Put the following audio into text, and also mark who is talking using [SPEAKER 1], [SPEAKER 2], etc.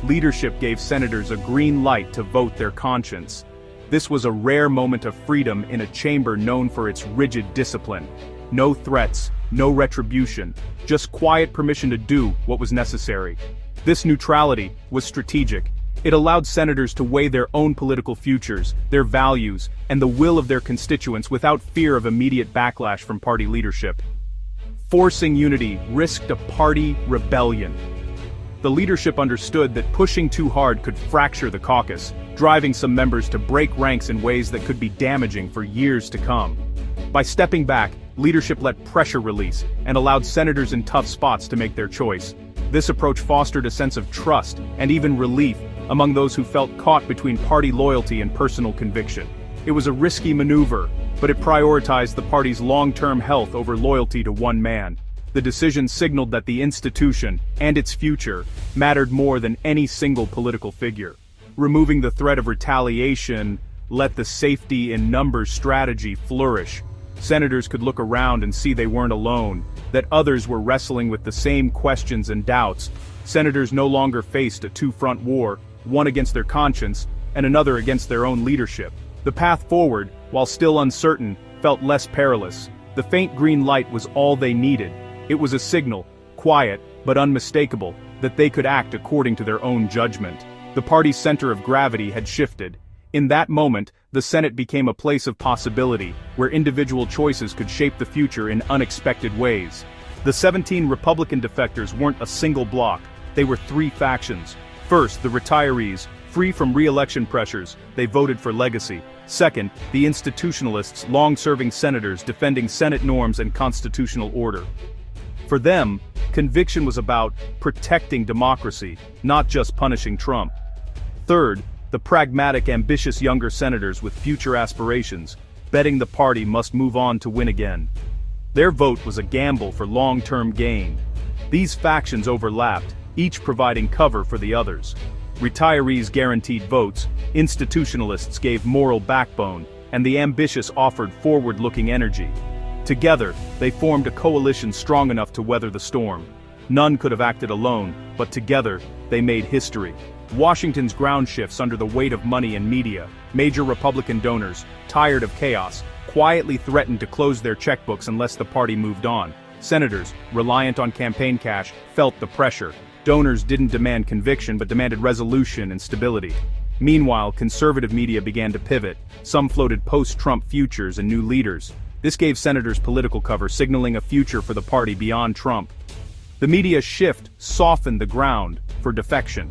[SPEAKER 1] leadership gave senators a green light to vote their conscience. This was a rare moment of freedom in a chamber known for its rigid discipline. No threats, no retribution, just quiet permission to do what was necessary. This neutrality was strategic. It allowed senators to weigh their own political futures, their values, and the will of their constituents without fear of immediate backlash from party leadership. Forcing unity risked a party rebellion. The leadership understood that pushing too hard could fracture the caucus, driving some members to break ranks in ways that could be damaging for years to come. By stepping back, leadership let pressure release and allowed senators in tough spots to make their choice. This approach fostered a sense of trust and even relief among those who felt caught between party loyalty and personal conviction. It was a risky maneuver, but it prioritized the party's long-term health over loyalty to one man. The decision signaled that the institution, and its future, mattered more than any single political figure. Removing the threat of retaliation let the safety in numbers strategy flourish. Senators could look around and see they weren't alone, that others were wrestling with the same questions and doubts. Senators no longer faced a two-front war, one against their conscience, and another against their own leadership. The path forward, while still uncertain, felt less perilous. The faint green light was all they needed. It was a signal, quiet but unmistakable, that they could act according to their own judgment. The party's center of gravity had shifted. In that moment, the Senate became a place of possibility, where individual choices could shape the future in unexpected ways. The 17 Republican defectors weren't a single bloc, they were three factions. First, the retirees, free from re-election pressures, they voted for legacy. Second, the institutionalists, long-serving senators defending Senate norms and constitutional order. For them, conviction was about protecting democracy, not just punishing Trump. Third, the pragmatic, ambitious younger senators with future aspirations, betting the party must move on to win again. Their vote was a gamble for long-term gain. These factions overlapped, each providing cover for the others. Retirees guaranteed votes, institutionalists gave moral backbone, and the ambitious offered forward-looking energy. Together, they formed a coalition strong enough to weather the storm. None could have acted alone, but together, they made history. Washington's ground shifts under the weight of money and media. Major Republican donors, tired of chaos, quietly threatened to close their checkbooks unless the party moved on. Senators, reliant on campaign cash, felt the pressure. Donors didn't demand conviction but demanded resolution and stability. Meanwhile, conservative media began to pivot. Some floated post-Trump futures and new leaders. This gave senators political cover, signaling a future for the party beyond Trump. The media shift softened the ground for defection.